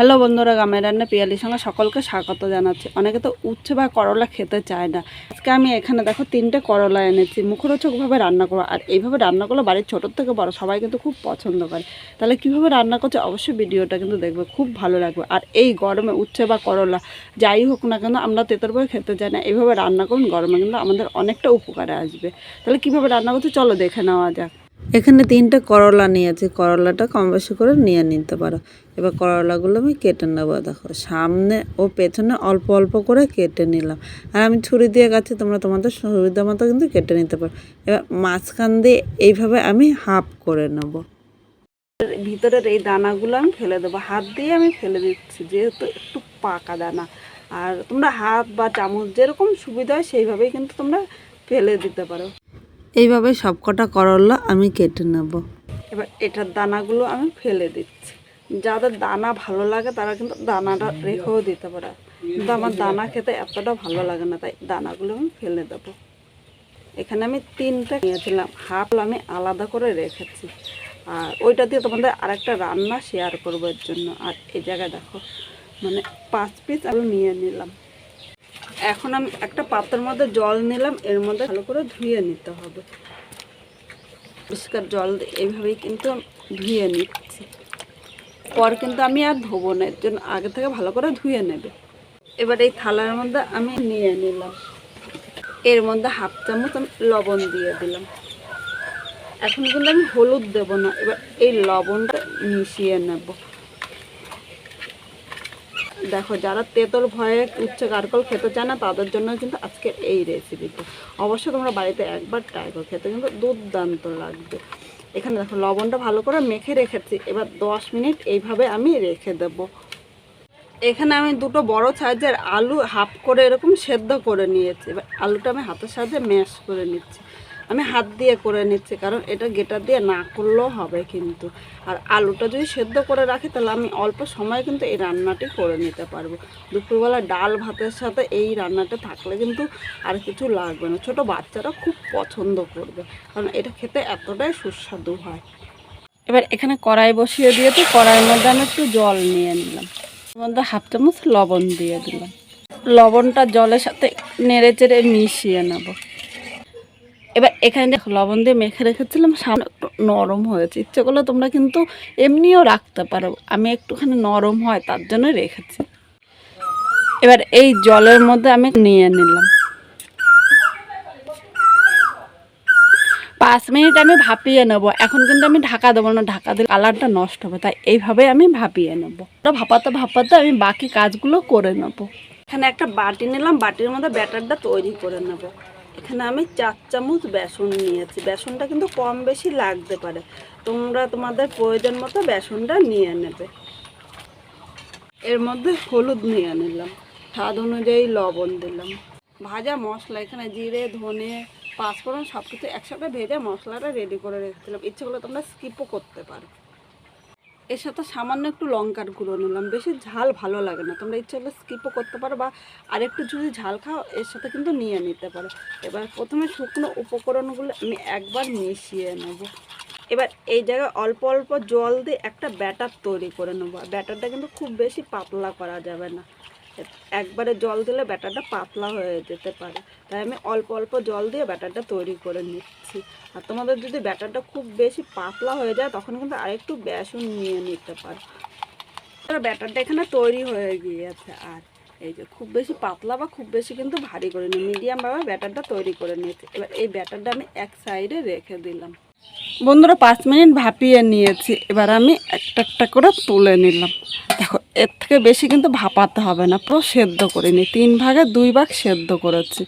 Hello বন্ধুরা, গ্রামের রান্না পিয়ালির সঙ্গে সকলকে স্বাগত জানাচ্ছি। অনেকে তো উচ্ছে বা করলা খেতে চায় না। আজকে আমি এখানে দেখো 3টে করলা এনেছি, মুখরোচকভাবে রান্না করো। আর এইভাবে রান্না করলে বাড়ির ছোটোর থেকে বড় সবাই কিন্তু খুব পছন্দ করে। তাহলে কীভাবে রান্না করছে অবশ্যই ভিডিওটা কিন্তু দেখবে, খুব ভালো লাগবে। আর এই গরমে উচ্ছে বা করলা যাই হোক না কেন আমরা তেঁতুল বই খেতে চাই না, এইভাবে রান্না করুন, গরমে কিন্তু আমাদের অনেকটা উপকারে আসবে। তাহলে কীভাবে রান্না করছে চলো দেখে নেওয়া যাক। এখানে 3টে করলা নিয়েছি, করলাটা কম বেশি করে নিয়ে নিতে পারো। এবার করলাগুলো আমি কেটে নেবো। দেখো সামনে ও পেছনে অল্প অল্প করে কেটে নিলাম। আর আমি ছুরি দিয়ে কাটছি, তোমরা তোমাদের সুবিধা মতো কিন্তু কেটে নিতে পারো। এবার মাঝখান দিয়ে এইভাবে আমি হাফ করে নেব। ভিতরের এই দানাগুলো আমি ফেলে দেবো, হাত দিয়ে আমি ফেলে দিচ্ছি যেহেতু একটু পাকা দানা। আর তোমরা হাত বা চামচ যেরকম সুবিধা হয় সেইভাবেই কিন্তু তোমরা ফেলে দিতে পারো। এইভাবে সবকটা করলা আমি কেটে নেব। এবার এটার দানাগুলো আমি ফেলে দিচ্ছি। যাদের দানা ভালো লাগে তারা কিন্তু দানাটা রেখেও দিতে পারে, কিন্তু আমার দানা খেতে এতটা ভালো লাগে না, তাই দানাগুলো আমি ফেলে দেবো। এখানে আমি 3টে নিয়েছিলাম, হাফ আমি আলাদা করে রেখেছি। আর ওইটা দিয়ে তোমাদের আরেকটা রান্না শেয়ার করবো এর জন্য। আর এই জায়গায় দেখো মানে 5 পিস আলু নিয়ে নিলাম। এখন আমি একটা পাত্রের মধ্যে জল নিলাম, এর মধ্যে ভালো করে ধুয়ে নিতে হবে। পরিষ্কার জল দিয়ে এইভাবেই কিন্তু ধুয়ে নিচ্ছি। পর কিন্তু আমি আর ধোবো না, এর জন্য আগে থেকে ভালো করে ধুয়ে নেবে। এবার এই থালার মধ্যে আমি নিয়ে নিলাম, এর মধ্যে হাফ চামচ আমি লবণ দিয়ে দিলাম। এখন কিন্তু আমি হলুদ দেবো না, এবার এই লবণটা মিশিয়ে নেব। দেখো যারা তেঁতুল ভয়ে উচ্ছে কারকল খেতে চায় না তাদের জন্য কিন্তু আজকের এই রেসিপিটা। অবশ্যই তোমরা বাড়িতে একবার ট্রাই করো, খেতে কিন্তু দুর্দান্ত লাগবে। এখানে দেখো লবণটা ভালো করে মেখে রেখেছি, এবার 10 মিনিট এইভাবে আমি রেখে দেব। এখানে আমি 2টো বড় সাইজের আলু হাফ করে এরকম সেদ্ধ করে নিয়েছি। এবার আলুটা আমি হাতের সাহায্যে ম্যাশ করে নিচ্ছি। আমি হাত দিয়ে করে নিচ্ছি কারণ এটা গেটার দিয়ে না করলেও হবে কিন্তু। আর আলুটা যদি সেদ্ধ করে রাখি তাহলে আমি অল্প সময় কিন্তু এই রান্নাটি করে নিতে পারবো। দুপুরবেলা ডাল ভাতের সাথে এই রান্নাটা থাকলে কিন্তু আর কিছু লাগবে না, ছোটো বাচ্চারা খুব পছন্দ করবে কারণ এটা খেতে এতটাই সুস্বাদু হয়। এবার এখানে কড়াই বসিয়ে দিয়েছি, কড়াইয়ের মধ্যে আমি একটু জল নিয়ে নিলাম, এর মধ্যে হাফ চামচ লবণ দিয়ে দিলাম। লবণটা জলের সাথে নেড়ে চেড়ে মিশিয়ে নেব। এবার এখানে দেখো লবণ দিয়ে মেখে রেখেছিলাম, সামনে একটু নরম হয়েছে, ইচ্ছে করলে তোমরা কিন্তু এমনিও রাখতে পারো, আমি একটুখানি নরম হয় তার জন্য রেখেছি। এবার এই জলের মধ্যে আমি নিয়ে নিলাম। 5 মিনিট আমি ভাপিয়ে নেব। এখন কিন্তু আমি ঢাকা দেবো না, ঢাকা দিলে কালারটা নষ্ট হবে, তাই এইভাবে আমি ভাপিয়ে নেব। ওটা ভাপাতে ভাপাতে আমি বাকি কাজগুলো করে নেব। এখানে একটা বাটি নিলাম, বাটির মধ্যে ব্যাটারটা তৈরি করে নেব। এখানে আমি 4 চামচ বেসন নিয়েছি, বেসনটা কিন্তু কম বেশি লাগতে পারে, তোমরা তোমাদের প্রয়োজন মতো বেসনটা নিয়ে নেবে। এর মধ্যে হলুদ নিয়ে নিলাম, স্বাদ অনুযায়ী লবণ দিলাম। ভাজা মশলা এখানে জিরে ধনে পাঁচফোড়ন সব কিছু একসাথে ভেজে মশলাটা রেডি করে রেখেছিলাম, ইচ্ছে করলে তোমরা স্কিপও করতে পারো। এর সাথে সামান্য একটু লঙ্কার গুঁড়ো নিলাম, বেশি ঝাল ভালো লাগে না, তোমরা ইচ্ছে করলে স্কিপও করতে পারো বা আরেকটু যদি ঝাল খাও এর সাথে কিন্তু নিয়ে নিতে পারো। এবার প্রথমে শুকনো উপকরণগুলো আমি একবার মিশিয়ে নেব। এবার এই জায়গায় অল্প অল্প জল দিয়ে একটা ব্যাটার তৈরি করে নেবো। ব্যাটারটা কিন্তু খুব বেশি পাতলা করা যাবে না, একবারে জল দিলে ব্যাটারটা পাতলা হয়ে যেতে পারে, তাই আমি অল্প অল্প জল দিয়ে ব্যাটারটা তৈরি করে নিচ্ছি। আর তোমাদের যদি ব্যাটারটা খুব বেশি পাতলা হয়ে যায় তখন কিন্তু আরেকটু বেসন নিয়ে নিতে পারো। ব্যাটারটা এখানে তৈরি হয়ে গিয়েছে। আর এই যে খুব বেশি পাতলা বা খুব বেশি কিন্তু ভারী করে নিই, মিডিয়ামভাবে ব্যাটারটা তৈরি করে নিয়েছি। এবার এই ব্যাটারটা আমি এক সাইডে রেখে দিলাম। বন্ধুরা 5 মিনিট ভাপিয়ে নিয়েছি, এবার আমি একটা একটা করে তুলে নিলাম। দেখো এর থেকে বেশি কিন্তু ভাপাতে হবে না, পুরো সেদ্ধ করে নিই, 3 ভাগে 2 ভাগ সেদ্ধ করেছি।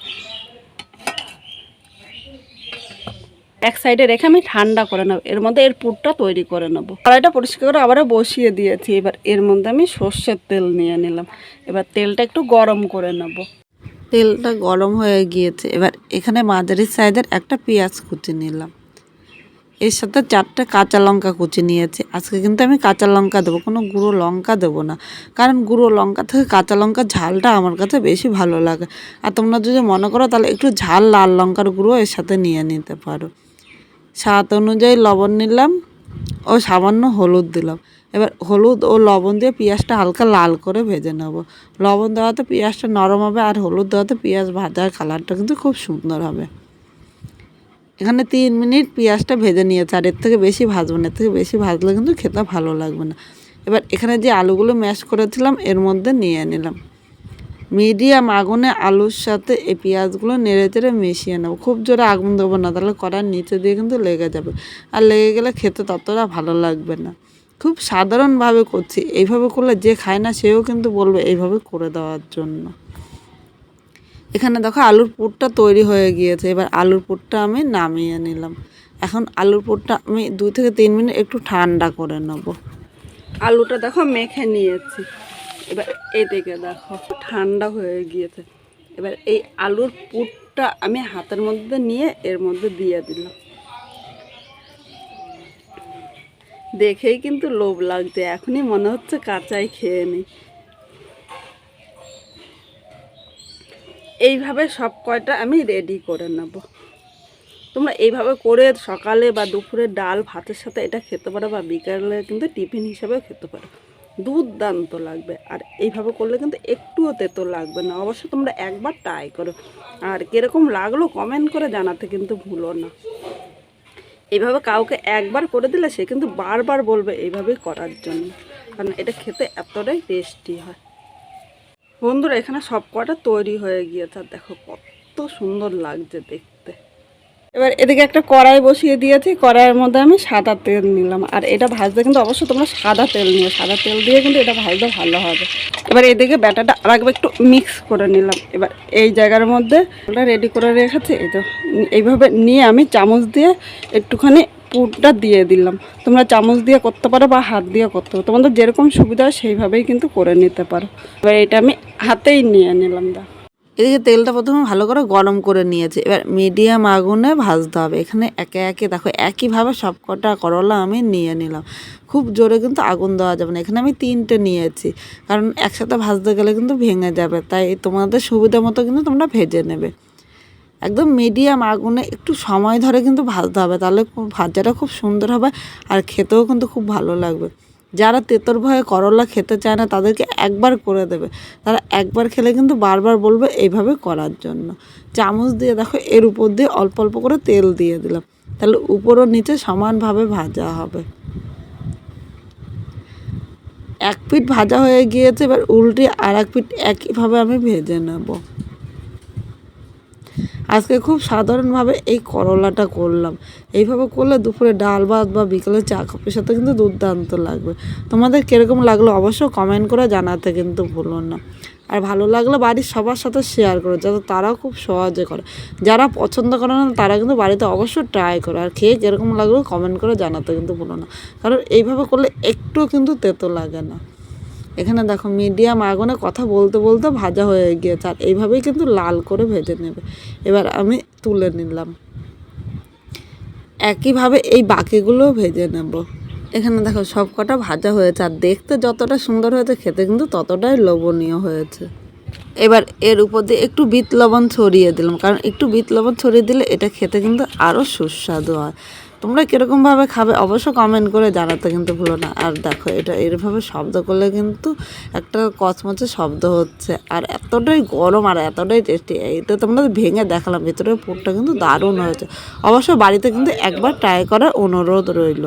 এক সাইডে রেখে আমি ঠান্ডা করে নেব, এর মধ্যে এর পুরটা তৈরি করে নেব। কড়াইটা পরিষ্কার করে আবারও বসিয়ে দিয়েছি, এবার এর মধ্যে আমি সর্ষের তেল নিয়ে নিলাম। এবার তেলটা একটু গরম করে নেব। তেলটা গরম হয়ে গিয়েছে, এবার এখানে মাঝারি সাইজের একটা পেঁয়াজ কুচি নিলাম, এর সাথে 4টে কাঁচা লঙ্কা কুচি নিয়েছি। আজকে কিন্তু আমি কাঁচা লঙ্কা দেবো, কোনো গুঁড়ো লঙ্কা দেবো না, কারণ গুঁড়ো লঙ্কা থেকে কাঁচা লঙ্কার ঝালটা আমার কাছে বেশি ভালো লাগে। আর তোমরা যদি মনে করো তাহলে একটু ঝাল লাল লঙ্কার গুঁড়ো এর সাথে নিয়ে নিতে পারো। স্বাদ অনুযায়ী লবণ নিলাম ও সামান্য হলুদ দিলাম। এবার হলুদ ও লবণ দিয়ে পেঁয়াজটা হালকা লাল করে ভেজে নেব। লবণ দেওয়াতে পেঁয়াজটা নরম হবে, আর হলুদ দেওয়াতে পেঁয়াজ ভাজার কালারটা কিন্তু খুব সুন্দর হবে। এখানে 3 মিনিট পেঁয়াজটা ভেজে নিয়েছে, আর এর থেকে বেশি ভাজবো না, এর থেকে বেশি ভাজলে কিন্তু খেতে ভালো লাগবে না। এবার এখানে যে আলুগুলো ম্যাশ করেছিলাম এর মধ্যে নিয়ে নিলাম। মিডিয়াম আগুনে আলুর সাথে এই পেঁয়াজগুলো নেড়ে চেড়ে মিশিয়ে নেবো। খুব জোরে আগুন দেবো না, তাহলে কড়ার নিচে দিয়ে কিন্তু লেগে যাবে, আর লেগে গেলে খেতে ততটা ভালো লাগবে না। খুব সাধারণভাবে করছি, এইভাবে করলে যে খায় না সেও কিন্তু বলবে এইভাবে করে দেওয়ার জন্য। এখানে দেখো আলুর পুরটা তৈরি হয়ে গিয়েছে। এবার আলুর পুরটা আমি নামিয়ে নিলাম। এখন আলুর পুরটা আমি 2 থেকে 3 মিনিট একটু ঠান্ডা করে নেব। আলুটা দেখো মেখে নিয়েছি। এবার এদিকে দেখো ঠান্ডা হয়ে গিয়েছে। এবার এই আলুর পুরটা আমি হাতের মধ্যে নিয়ে এর মধ্যে দিয়ে দিলাম। দেখেই কিন্তু লোভ লাগছে, এখনই মনে হচ্ছে কাঁচাই খেয়ে নিই। এইভাবে সব কয়টা আমি রেডি করে নেব। তোমরা এইভাবে করে সকালে বা দুপুরে ডাল ভাতের সাথে এটা খেতে পারো, বা বিকালে কিন্তু টিফিন হিসাবেও খেতে পারো, দুর্দান্ত লাগবে। আর এইভাবে করলে কিন্তু একটুও তেতো লাগবে না। অবশ্য তোমরা একবার ট্রাই করো, আর কীরকম লাগলো কমেন্ট করে জানাতে কিন্তু ভুলো না। এইভাবে কাউকে একবার করে দিলে সে কিন্তু বারবার বলবে এইভাবেই করার জন্য, কারণ এটা খেতে এতটাই টেস্টি হয়। বন্ধুরা এখানে সব কটা তৈরি হয়ে গিয়েছে, আর দেখো কত সুন্দর লাগছে দেখতে। এবার এদিকে একটা কড়াই বসিয়ে দিয়েছি, কড়াইয়ের মধ্যে আমি সাদা তেল নিলাম। আর এটা ভাজতে কিন্তু অবশ্যই তোমরা সাদা তেল নিও, সাদা তেল দিয়ে কিন্তু এটা ভাজতে ভালো হবে। এবার এদিকে ব্যাটারটা আরেকবার একটু মিক্স করে নিলাম। এবার এই জায়গার মধ্যে ওটা রেডি করে রেখেছি, এই তো এইভাবে নিয়ে আমি চামচ দিয়ে একটুখানি পুরটা দিয়ে দিলাম। তোমরা চামচ দিয়ে করতে পারো বা হাত দিয়ে করতে পারো, তোমাদের যেরকম সুবিধা হয় সেইভাবেই কিন্তু করে নিতে পারো। এবার এটা আমি হাতেই নিয়ে নিলাম। এদিকে তেলটা প্রথমে ভালো করে গরম করে নিয়েছি। এবার মিডিয়াম আগুনে ভাজতে হবে। এখানে একে একে দেখো একইভাবে সব কটা করলা আমি নিয়ে নিলাম। খুব জোরে কিন্তু আগুন দেওয়া যাবে না। এখানে আমি 3টে নিয়েছি, কারণ একসাথে ভাজতে গেলে কিন্তু ভেঙে যাবে, তাই তোমাদের সুবিধা মতো কিন্তু তোমরা ভেজে নেবে। একদম মিডিয়াম আগুনে একটু সময় ধরে কিন্তু ভাজতে হবে, তাহলে ভাজাটা খুব সুন্দর হবে, আর খেতেও কিন্তু খুব ভালো লাগবে। যারা তেতোর ভয়ে করলা খেতে চায় না তাদেরকে একবার করে দেবে, তারা একবার খেলে কিন্তু বারবার বলবে এইভাবে করার জন্য। চামচ দিয়ে দেখো এর উপর দিয়ে অল্প অল্প করে তেল দিয়ে দিলাম, তাহলে উপর ও নিচে সমানভাবে ভাজা হবে। এক পিঠ ভাজা হয়ে গিয়েছে, এবার উল্টে আর এক পিঠ একইভাবে আমি ভেজে নেব। আজকে খুব সাধারণভাবে এই করলাটা করলাম। এইভাবে করলে দুপুরে ডাল ভাত বা বিকেলে চা কফির সাথে কিন্তু দুর্দান্ত লাগবে। তোমাদের কীরকম লাগলো অবশ্যই কমেন্ট করে জানাতে কিন্তু ভুলো না। আর ভালো লাগলে বাড়ির সবার সাথে শেয়ার করো, যাতে তারাও খুব সহজে করে। যারা পছন্দ করে না তারা কিন্তু বাড়িতে অবশ্যই ট্রাই করো, আর খেয়ে কীরকম লাগলো কমেন্ট করে জানাতে কিন্তু ভুলো না, কারণ এইভাবে করলে একটুও কিন্তু তেতো লাগে না। এখানে দেখো মিডিয়াম আগুনে কথা বলতে বলতে ভাজা হয়ে গিয়েছে, আর এইভাবেই কিন্তু লাল করে ভেজে নেবে। এবার আমি তুলে নিলাম। একইভাবে এই বাকিগুলোও ভেজে নেব। এখানে দেখো সব কটা ভাজা হয়েছে, আর দেখতে যতটা সুন্দর হয়েছে খেতে কিন্তু ততটাই লোভনীয় হয়েছে। এবার এর উপর দিয়ে একটু বিট লবণ ছড়িয়ে দিলাম, কারণ একটু বিট লবণ ছড়িয়ে দিলে এটা খেতে কিন্তু আরও সুস্বাদু হয়। তোমরা কীরকমভাবে খাবে অবশ্য কমেন্ট করে জানাতে কিন্তু ভুলো না। আর দেখো এটা এরভাবে শব্দ করলে কিন্তু একটা কচমচে শব্দ হচ্ছে, আর এতটাই গরম আর এতটাই টেস্টি। এটা তোমরা ভেঙে দেখালাম, ভেতরের পুরটা কিন্তু দারুণ হয়েছে। অবশ্য বাড়িতে কিন্তু একবার ট্রাই করার অনুরোধ রইল।